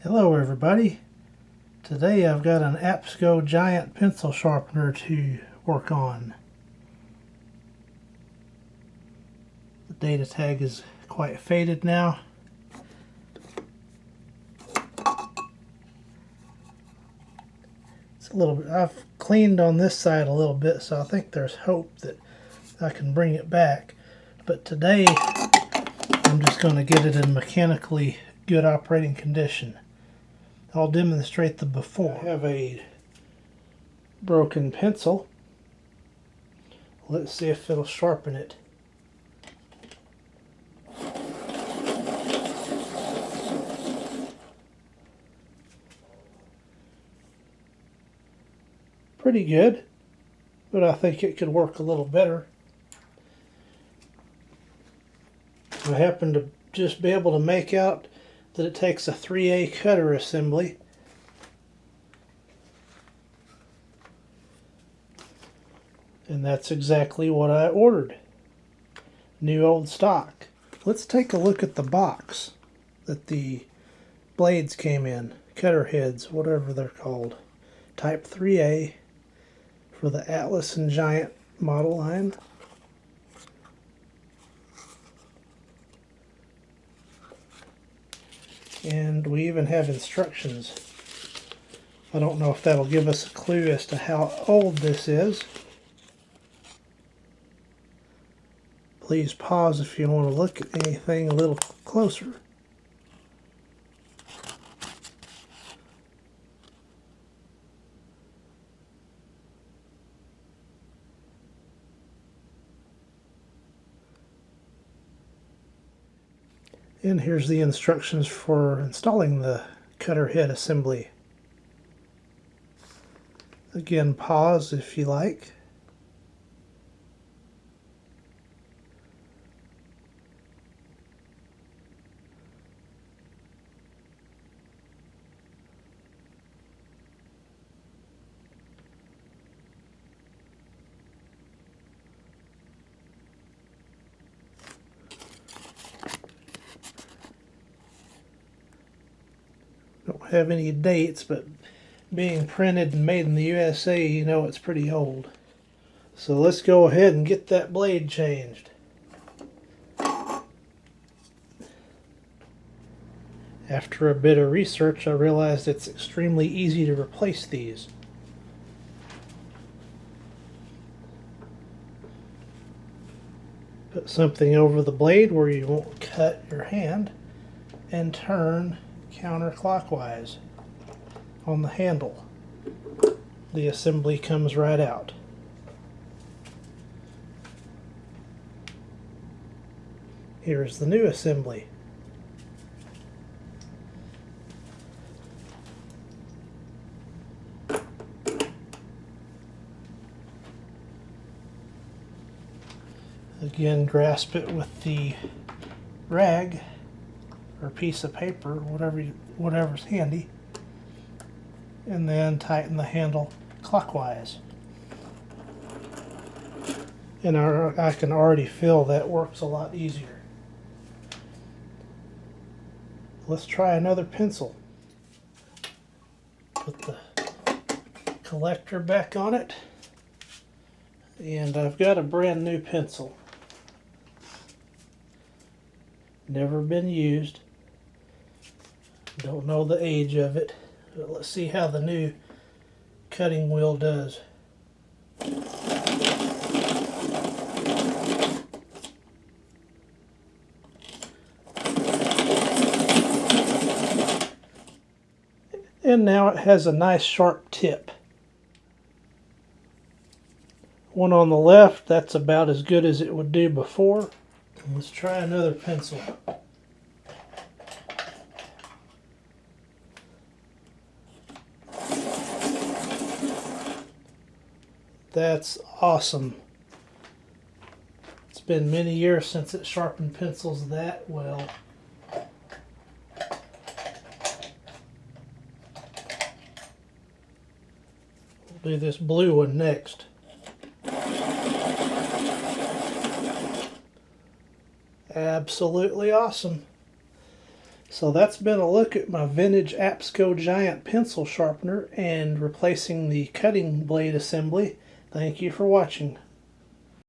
Hello everybody. Today I've got an Apsco giant pencil sharpener to work on. The data tag is quite faded now. It's a little bit, I've cleaned on this side a little bit, so I think there's hope that I can bring it back. But today I'm just going to get it in mechanically good operating condition. I'll demonstrate the before. I have a broken pencil. Let's see if it'll sharpen it. Pretty good, but I think it could work a little better. I happen to just be able to make out that it takes a 3A cutter assembly. And that's exactly what I ordered. New old stock. Let's take a look at the box that the blades came in. Cutter heads, whatever they're called. Type 3A for the Atlas and Giant model line. And we even have instructions. I don't know if that'll give us a clue as to how old this is. Please pause if you want to look at anything a little closer. And here's the instructions for installing the cutter head assembly. Again, pause if you like. Don't have any dates, but being printed and made in the USA, you know it's pretty old. So let's go ahead and get that blade changed. After a bit of research, I realized it's extremely easy to replace these. Put something over the blade where you won't cut your hand and turn counterclockwise on the handle. The assembly comes right out. Here's the new assembly. Again, grasp it with the rag or piece of paper, whatever's handy, and then tighten the handle clockwise. And I can already feel that works a lot easier. Let's try another pencil. Put the collector back on it, and I've got a brand new pencil. Never been used. Don't know the age of it, but let's see how the new cutting wheel does. And now it has a nice sharp tip. One on the left, that's about as good as it would do before. Let's try another pencil. That's awesome. It's been many years since it sharpened pencils that well. We'll do this blue one next. Absolutely awesome. So that's been a look at my vintage Apsco giant pencil sharpener and replacing the cutting blade assembly. Thank you for watching.